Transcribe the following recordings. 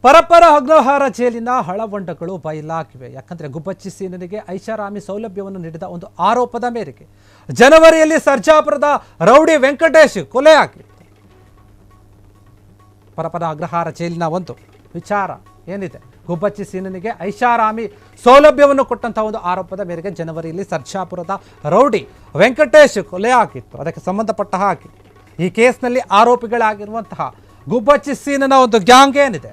ಪರಪ್ಪರ ಅಗ್ರಹಾರ ಜೈಲಿನ ಹಳವಂಡಗಳು ಬಯಲಾಗಿವೆ. ಯಾಕಂದರೆ ಗುಬ್ಬಚ್ಚಿ ಸೀನನಿಗೆ ಐಷಾರಾಮಿ ಸೌಲಭ್ಯವನ್ನು ನೀಡಿದ ಒಂದು ಆರೋಪದ ಮೇರೆಗೆ ಜನವರಿಯಲ್ಲಿ ಸರ್ಜಾಪುರದ ರೌಡಿ ವೆಂಕಟೇಶ್ ಕೊಲೆಯಾಗಿತ್ತು. ಪರಪ್ಪರ ಅಗ್ರಹಾರ ಜೈಲಿನ ಒಂದು ವಿಚಾರ ಏನಿದೆ, ಗುಬ್ಬಚ್ಚಿ ಸೀನನಿಗೆ ಐಷಾರಾಮಿ ಸೌಲಭ್ಯವನ್ನು ಕೊಟ್ಟಂಥ ಒಂದು ಆರೋಪದ ಮೇರೆಗೆ ಜನವರಿಯಲ್ಲಿ ಸರ್ಜಾಪುರದ ರೌಡಿ ವೆಂಕಟೇಶ್ ಕೊಲೆಯಾಗಿತ್ತು. ಅದಕ್ಕೆ ಸಂಬಂಧಪಟ್ಟ ಹಾಗೆ ಈ ಕೇಸ್ನಲ್ಲಿ ಆರೋಪಿಗಳಾಗಿರುವಂತಹ ಗುಬ್ಬಚ್ಚಿ ಸೀನನ ಒಂದು ಗ್ಯಾಂಗ್ ಏನಿದೆ,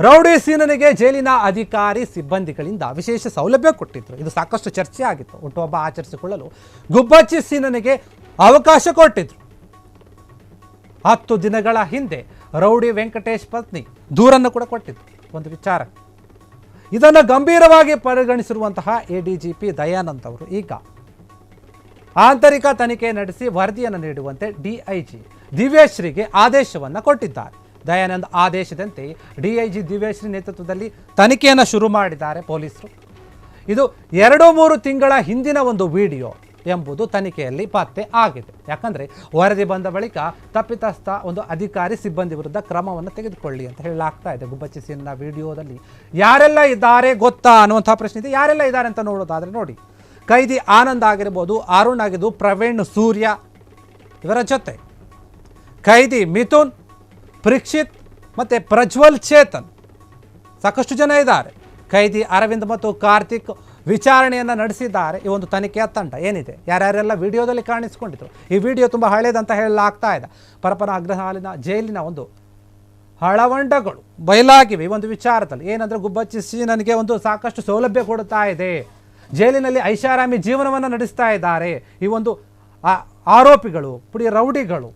ರೌಡಿ ಸೀನನಿಗೆ ಜೈಲಿನ ಅಧಿಕಾರಿ ಸಿಬ್ಬಂದಿಗಳಿಂದ ವಿಶೇಷ ಸೌಲಭ್ಯ ಕೊಟ್ಟಿದ್ರು. ಇದು ಸಾಕಷ್ಟು ಚರ್ಚೆ ಆಗಿತ್ತು. ಹುಟ್ಟುಹಬ್ಬ ಆಚರಿಸಿಕೊಳ್ಳಲು ಗುಬ್ಬಚ್ಚಿ ಸೀನನಿಗೆ ಅವಕಾಶ ಕೊಟ್ಟಿದ್ರು. 10 ದಿನಗಳ ಹಿಂದೆ ರೌಡಿ ವೆಂಕಟೇಶ್ ಪತ್ನಿ ದೂರನ್ನು ಕೂಡ ಕೊಟ್ಟಿದ್ರು ಒಂದು ವಿಚಾರ. ಇದನ್ನು ಗಂಭೀರವಾಗಿ ಪರಿಗಣಿಸಿರುವಂತಹ ADGP ದಯಾನಂದ್ ಅವರು ಈಗ ಆಂತರಿಕ ತನಿಖೆ ನಡೆಸಿ ವರದಿಯನ್ನು ನೀಡುವಂತೆ DIG ದಿವ್ಯಶ್ರೀಗೆ ಆದೇಶವನ್ನು ಕೊಟ್ಟಿದ್ದಾರೆ. ದಯಾನಂದ್ ಆದೇಶದಂತೆ DIG ದಿವ್ಯಶ್ರೀ ನೇತೃತ್ವದಲ್ಲಿ ತನಿಖೆಯನ್ನು ಶುರು ಮಾಡಿದ್ದಾರೆ ಪೊಲೀಸರು. ಇದು 2-3 ತಿಂಗಳ ಹಿಂದಿನ ಒಂದು ವಿಡಿಯೋ ಎಂಬುದು ತನಿಖೆಯಲ್ಲಿ ಪತ್ತೆ ಆಗಿದೆ. ಯಾಕಂದರೆ ವರದಿ ಬಂದ ಬಳಿಕ ತಪ್ಪಿತಸ್ಥ ಒಂದು ಅಧಿಕಾರಿ ಸಿಬ್ಬಂದಿ ವಿರುದ್ಧ ಕ್ರಮವನ್ನು ತೆಗೆದುಕೊಳ್ಳಿ ಅಂತ ಹೇಳಲಾಗ್ತಾ ಇದೆ. ಗುಬ್ಬಚ್ಚಿ ಸೀನನ ವಿಡಿಯೋದಲ್ಲಿ ಯಾರೆಲ್ಲ ಇದ್ದಾರೆ ಗೊತ್ತಾ ಅನ್ನುವಂಥ ಪ್ರಶ್ನೆ ಇದೆ. ಯಾರೆಲ್ಲ ಇದ್ದಾರೆ ಅಂತ ನೋಡೋದಾದರೆ ನೋಡಿ, ಕೈದಿ ಆನಂದ್ ಆಗಿರ್ಬೋದು, ಅರುಣ್ ಆಗಿದ್ದು, ಪ್ರವೀಣ್, ಸೂರ್ಯ ಇವರ ಜೊತೆ ಕೈದಿ ಮಿಥುನ್, ಪರೀಕ್ಷಿತ್ ಮತ್ತು ಪ್ರಜ್ವಲ್ ಚೇತನ್ ಸಾಕಷ್ಟು ಜನ ಇದ್ದಾರೆ. ಕೈದಿ ಅರವಿಂದ್ ಮತ್ತು ಕಾರ್ತಿಕ್ ವಿಚಾರಣೆಯನ್ನು ನಡೆಸಿದ್ದಾರೆ. ಈ ಒಂದು ತನಿಖೆಯ ತಂಡ ಏನಿದೆ, ಯಾರ್ಯಾರೆಲ್ಲ ವಿಡಿಯೋದಲ್ಲಿ ಕಾಣಿಸ್ಕೊಂಡಿದ್ರು. ಈ ವಿಡಿಯೋ ತುಂಬ ಹಳೇದಂತ ಹೇಳಲಾಗ್ತಾ ಇದೆ. ಪರಪ್ಪನ ಅಗ್ರಹಾಲಿನ ಜೈಲಿನ ಒಂದು ಹಳವಂಡಗಳು ಬಯಲಾಗಿವೆ ಈ ಒಂದು ವಿಚಾರದಲ್ಲಿ. ಏನಂದರೆ ಗುಬ್ಬಚ್ಚಿ ಸೀನನಿಗೆ ಒಂದು ಸಾಕಷ್ಟು ಸೌಲಭ್ಯ ಕೊಡ್ತಾ ಇದೆ, ಜೈಲಿನಲ್ಲಿ ಐಷಾರಾಮಿ ಜೀವನವನ್ನು ನಡೆಸ್ತಾ ಇದ್ದಾರೆ ಈ ಒಂದು ಆರೋಪಿಗಳು, ಪುಡಿ ರೌಡಿಗಳು.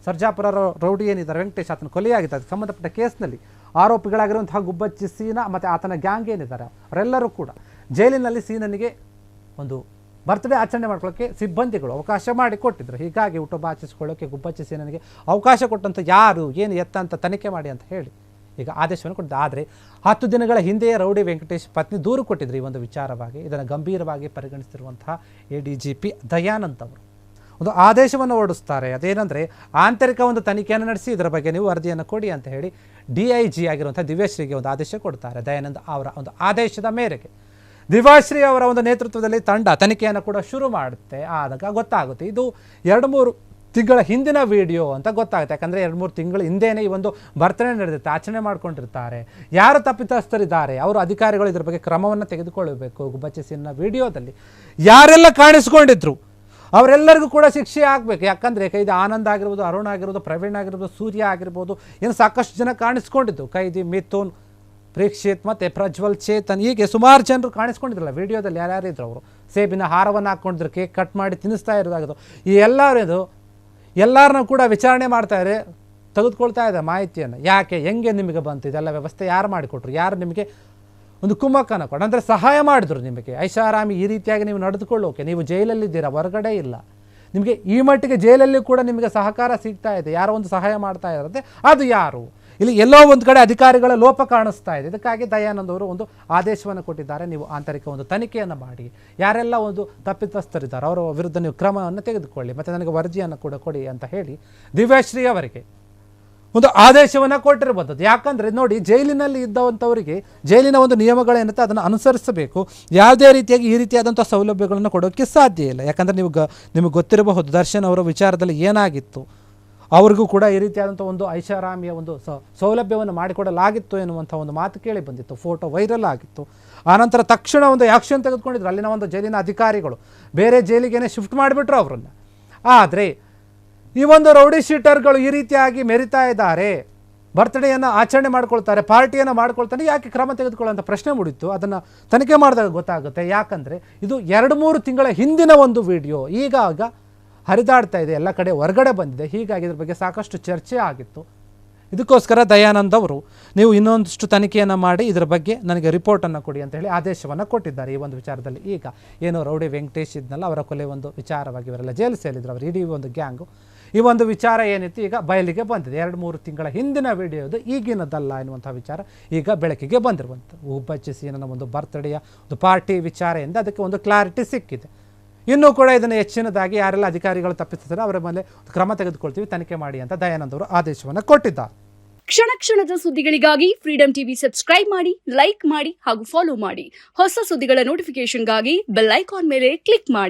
ಸರ್ಜಾಪುರ ರೌಡಿ ಏನಿದ್ದಾರೆ ವೆಂಕಟೇಶ್, ಆತನ ಕೊಲೆಯಾಗಿದೆ. ಅದಕ್ಕೆ ಸಂಬಂಧಪಟ್ಟ ಕೇಸ್ನಲ್ಲಿ ಆರೋಪಿಗಳಾಗಿರುವಂತಹ ಗುಬ್ಬಚ್ಚಿ ಸೀನ ಮತ್ತು ಆತನ ಗ್ಯಾಂಗ್ ಏನಿದ್ದಾರೆ ಅವರೆಲ್ಲರೂ ಕೂಡ ಜೈಲಿನಲ್ಲಿ ಸೀನನಿಗೆ ಒಂದು ಬರ್ತ್ಡೇ ಆಚರಣೆ ಮಾಡ್ಕೊಳ್ಳೋಕ್ಕೆ ಸಿಬ್ಬಂದಿಗಳು ಅವಕಾಶ ಮಾಡಿಕೊಟ್ಟಿದ್ರು. ಹೀಗಾಗಿ ಹುಟ್ಟುಹಬ್ಬ ಆಚರಿಸ್ಕೊಳ್ಳೋಕ್ಕೆ ಗುಬ್ಬಚ್ಚಿ ಸೀನನಿಗೆ ಅವಕಾಶ ಕೊಟ್ಟಂಥ ಯಾರು ಏನು ಎತ್ತ ಅಂತ ತನಿಖೆ ಮಾಡಿ ಅಂತ ಹೇಳಿ ಈಗ ಆದೇಶವನ್ನು ಕೊಟ್ಟಿದ್ದೆ. ಆದರೆ 10 ದಿನಗಳ ಹಿಂದೆಯೇ ರೌಡಿ ವೆಂಕಟೇಶ್ ಪತ್ನಿ ದೂರು ಕೊಟ್ಟಿದ್ರು ಈ ಒಂದು ವಿಚಾರವಾಗಿ. ಇದನ್ನು ಗಂಭೀರವಾಗಿ ಪರಿಗಣಿಸಿರುವಂತಹ ADGP ದಯಾನಂದ್ ಅವರು ಒಂದು ಆದೇಶವನ್ನು ಹೊರಡಿಸ್ತಾರೆ. ಅದೇನೆಂದರೆ ಆಂತರಿಕ ಒಂದು ತನಿಖೆಯನ್ನು ನಡೆಸಿ ಇದರ ಬಗ್ಗೆ ನೀವು ವರದಿಯನ್ನು ಕೊಡಿ ಅಂತ ಹೇಳಿ DIG ಆಗಿರುವಂಥ ದಿವ್ಯಶ್ರೀಗೆ ಒಂದು ಆದೇಶ ಕೊಡ್ತಾರೆ. ದಯಾನಂದ್ ಅವರ ಒಂದು ಆದೇಶದ ಮೇರೆಗೆ ದಿವ್ಯಶ್ರೀ ಅವರ ಒಂದು ನೇತೃತ್ವದಲ್ಲಿ ತಂಡ ತನಿಖೆಯನ್ನು ಕೂಡ ಶುರು ಮಾಡುತ್ತೆ. ಆದಾಗ ಗೊತ್ತಾಗುತ್ತೆ ಇದು 2-3 ತಿಂಗಳ ಹಿಂದಿನ ವಿಡಿಯೋ ಅಂತ ಗೊತ್ತಾಗುತ್ತೆ. ಯಾಕಂದರೆ 2-3 ತಿಂಗಳ ಹಿಂದೆಯೇ ಈ ಒಂದು ಬರ್ತಡೇ ನಡೆದಿರುತ್ತೆ, ಆಚರಣೆ ಮಾಡ್ಕೊಂಡಿರ್ತಾರೆ. ಯಾರು ತಪ್ಪಿತಸ್ಥರಿದ್ದಾರೆ ಅವರು ಅಧಿಕಾರಿಗಳು ಇದರ ಬಗ್ಗೆ ಕ್ರಮವನ್ನು ತೆಗೆದುಕೊಳ್ಳಬೇಕು. ಗುಬ್ಬಚ್ಚಿ ಸೀನನ ವಿಡಿಯೋದಲ್ಲಿ ಯಾರೆಲ್ಲ ಕಾಣಿಸ್ಕೊಂಡಿದ್ರು ಅವರೆಲ್ಲರಿಗೂ ಕೂಡ ಶಿಕ್ಷೆ ಆಗಬೇಕು. ಯಾಕಂದರೆ ಕೈದಿ ಆನಂದ್ ಆಗಿರ್ಬೋದು, ಅರುಣ್ ಆಗಿರ್ಬೋದು, ಪ್ರವೀಣ್ ಆಗಿರ್ಬೋದು, ಸೂರ್ಯ ಆಗಿರ್ಬೋದು, ಏನು ಸಾಕಷ್ಟು ಜನ ಕಾಣಿಸ್ಕೊಂಡಿದ್ದು. ಕೈದಿ ಮಿಥುನ್, ಪರೀಕ್ಷಿತ್ ಮತ್ತು ಪ್ರಜ್ವಲ್ ಚೇತನ್, ಹೀಗೆ ಸುಮಾರು ಜನರು ಕಾಣಿಸ್ಕೊಂಡಿದ್ರಲ್ಲ ವಿಡಿಯೋದಲ್ಲಿ. ಯಾರ್ಯಾರಿದ್ರು ಅವರು ಸೇಬಿನ ಹಾರವನ್ನು ಹಾಕ್ಕೊಂಡಿದ್ರು, ಕೇಕ್ ಕಟ್ ಮಾಡಿ ತಿನ್ನಿಸ್ತಾ ಇರೋದಾಗೋದು. ಈ ಎಲ್ಲರನ್ನೂ ಕೂಡ ವಿಚಾರಣೆ ಮಾಡ್ತಾಯಿದ್ರೆ ತೆಗೆದುಕೊಳ್ತಾ ಇದೆ ಮಾಹಿತಿಯನ್ನು. ಯಾಕೆ, ಹೆಂಗೆ ನಿಮಗೆ ಬಂತು ಇದೆಲ್ಲ ವ್ಯವಸ್ಥೆ, ಯಾರು ಮಾಡಿಕೊಟ್ರು, ಯಾರು ನಿಮಗೆ ಒಂದು ಕುಮ್ಮಕ್ಕನ್ನು ಕೊಡು ಅಂದರೆ ಸಹಾಯ ಮಾಡಿದ್ರು ನಿಮಗೆ. ಐಷಾರಾಮಿ ಈ ರೀತಿಯಾಗಿ ನೀವು ನಡೆದುಕೊಳ್ಳೋಕೆ, ನೀವು ಜೈಲಲ್ಲಿದ್ದೀರಾ, ಹೊರಗಡೆ ಇಲ್ಲ, ನಿಮಗೆ ಈ ಮಟ್ಟಿಗೆ ಜೈಲಲ್ಲಿ ಕೂಡ ನಿಮಗೆ ಸಹಕಾರ ಸಿಗ್ತಾ ಇದೆ, ಯಾರೋ ಒಂದು ಸಹಾಯ ಮಾಡ್ತಾ ಇರುತ್ತೆ, ಅದು ಯಾರು? ಇಲ್ಲಿ ಎಲ್ಲೋ ಒಂದು ಕಡೆ ಅಧಿಕಾರಿಗಳ ಲೋಪ ಕಾಣಿಸ್ತಾ ಇದೆ. ಇದಕ್ಕಾಗಿ ದಯಾನಂದ್ ಅವರು ಒಂದು ಆದೇಶವನ್ನು ಕೊಟ್ಟಿದ್ದಾರೆ. ನೀವು ಆಂತರಿಕ ಒಂದು ತನಿಖೆಯನ್ನು ಮಾಡಿ, ಯಾರೆಲ್ಲ ಒಂದು ತಪ್ಪಿತಸ್ಥರಿದ್ದಾರೆ ಅವರ ವಿರುದ್ಧ ನೀವು ಕ್ರಮವನ್ನು ತೆಗೆದುಕೊಳ್ಳಿ ಮತ್ತು ನನಗೆ ವರದಿಯನ್ನು ಕೂಡ ಕೊಡಿ ಅಂತ ಹೇಳಿ ದಿವ್ಯಶ್ರೀ ಅವರಿಗೆ ಒಂದು ಆದೇಶವನ್ನು ಕೊಟ್ಟಿರಬಹುದು. ಯಾಕಂದರೆ ನೋಡಿ, ಜೈಲಿನಲ್ಲಿ ಇದ್ದಂಥವರಿಗೆ ಜೈಲಿನ ಒಂದು ನಿಯಮಗಳೇನಿರುತ್ತೆ ಅದನ್ನು ಅನುಸರಿಸಬೇಕು. ಯಾವುದೇ ರೀತಿಯಾಗಿ ಈ ರೀತಿಯಾದಂಥ ಸೌಲಭ್ಯಗಳನ್ನು ಕೊಡೋಕ್ಕೆ ಸಾಧ್ಯ ಇಲ್ಲ. ಯಾಕಂದರೆ ನಿಮಗೆ ಗೊತ್ತಿರಬಹುದು ದರ್ಶನ್ ಅವರ ವಿಚಾರದಲ್ಲಿ ಏನಾಗಿತ್ತು. ಅವ್ರಿಗೂ ಕೂಡ ಈ ರೀತಿಯಾದಂಥ ಒಂದು ಐಷಾರಾಮಿಯ ಒಂದು ಸೌಲಭ್ಯವನ್ನು ಮಾಡಿಕೊಡಲಾಗಿತ್ತು ಎನ್ನುವಂಥ ಒಂದು ಮಾತು ಕೇಳಿ ಬಂದಿತ್ತು. ಫೋಟೋ ವೈರಲ್ ಆಗಿತ್ತು. ಆನಂತರ ತಕ್ಷಣ ಒಂದು ಆ್ಯಕ್ಷನ್ ತೆಗೆದುಕೊಂಡಿದ್ರು ಅಲ್ಲಿನ ಒಂದು ಜೈಲಿನ ಅಧಿಕಾರಿಗಳು. ಬೇರೆ ಜೈಲಿಗೇನೆ ಶಿಫ್ಟ್ ಮಾಡಿಬಿಟ್ರು ಅವರನ್ನು. ಆದರೆ ಈ ಒಂದು ರೌಡಿ ಶೀಟರ್ಗಳು ಈ ರೀತಿಯಾಗಿ ಮೆರಿತಾ ಇದ್ದಾರೆ, ಬರ್ತ್ಡೇಯನ್ನು ಆಚರಣೆ ಮಾಡ್ಕೊಳ್ತಾರೆ, ಪಾರ್ಟಿಯನ್ನು ಮಾಡ್ಕೊಳ್ತಾರೆ, ಯಾಕೆ ಕ್ರಮ ತೆಗೆದುಕೊಳ್ಳೋಂಥ ಪ್ರಶ್ನೆ ಮೂಡಿತ್ತು. ಅದನ್ನು ತನಿಖೆ ಮಾಡಿದಾಗ ಗೊತ್ತಾಗುತ್ತೆ. ಯಾಕಂದರೆ ಇದು 2-3 ತಿಂಗಳ ಹಿಂದಿನ ಒಂದು ವಿಡಿಯೋ ಈಗಾಗ ಹರಿದಾಡ್ತಾ ಇದೆ, ಎಲ್ಲ ಕಡೆ ಹೊರಗಡೆ ಬಂದಿದೆ. ಹೀಗಾಗಿ ಇದ್ರ ಬಗ್ಗೆ ಸಾಕಷ್ಟು ಚರ್ಚೆ ಆಗಿತ್ತು. ಇದಕ್ಕೋಸ್ಕರ ದಯಾನಂದ್ ಅವರು ನೀವು ಇನ್ನೊಂದಷ್ಟು ತನಿಖೆಯನ್ನು ಮಾಡಿ ಇದರ ಬಗ್ಗೆ ನನಗೆ ರಿಪೋರ್ಟನ್ನು ಕೊಡಿ ಅಂತ ಹೇಳಿ ಆದೇಶವನ್ನು ಕೊಟ್ಟಿದ್ದಾರೆ. ಈ ಒಂದು ವಿಚಾರದಲ್ಲಿ ಈಗ ಏನು ರೌಡಿ ವೆಂಕಟೇಶ್ ಇದ್ನಲ್ಲ ಅವರ ಕೊಲೆ ಒಂದು ವಿಚಾರವಾಗಿ ಇವರೆಲ್ಲ ಜೈಲು ಸೇರಿದ್ರು, ಅವರು ಇಡೀ ಒಂದು ಗ್ಯಾಂಗು. ಈ ಒಂದು ವಿಚಾರ ಏನಿತ್ತು ಈಗ ಬಯಲಿಗೆ ಬಂದಿದೆ. 2-3 ತಿಂಗಳ ಹಿಂದಿನ ವಿಡಿಯೋದು ಈಗಿನದಲ್ಲ ಎನ್ನುವಂಥ ವಿಚಾರ ಈಗ ಬೆಳಕಿಗೆ ಬಂದಿರುವಂಥ ಗುಬ್ಬಚ್ಚಿ ಸೀನನ ಒಂದು ಬರ್ತ್ಡೇಯ ಒಂದು ಪಾರ್ಟಿ ವಿಚಾರದಿಂದ ಅದಕ್ಕೆ ಒಂದು ಕ್ಲಾರಿಟಿ ಸಿಕ್ಕಿದೆ. ಇನ್ನೂ ಕೂಡ ಇದನ್ನು ಹೆಚ್ಚಿನದಾಗಿ ಯಾರೆಲ್ಲ ಅಧಿಕಾರಿಗಳು ತಪ್ಪಿಸ್ತಾರೆ ಅವರ ಮೇಲೆ ಕ್ರಮ ತೆಗೆದುಕೊಳ್ತೀವಿ, ತನಿಖೆ ಮಾಡಿ ಅಂತ ದಯಾನಂದ್ ಅವರು ಆದೇಶವನ್ನು ಕೊಟ್ಟಿದ್ದಾರೆ. ಕ್ಷಣ ಕ್ಷಣದ ಸುದ್ದಿಗಳಿಗಾಗಿ ಫ್ರೀಡಂ ಟಿವಿ ಸಬ್ಸ್ಕ್ರೈಬ್ ಮಾಡಿ, ಲೈಕ್ ಮಾಡಿ ಹಾಗೂ ಫಾಲೋ ಮಾಡಿ. ಹೊಸ ಸುದ್ದಿಗಳ ನೋಟಿಫಿಕೇಶನ್ಗಾಗಿ ಬೆಲ್ ಐಕಾನ್ ಮೇಲೆ ಕ್ಲಿಕ್ ಮಾಡಿ.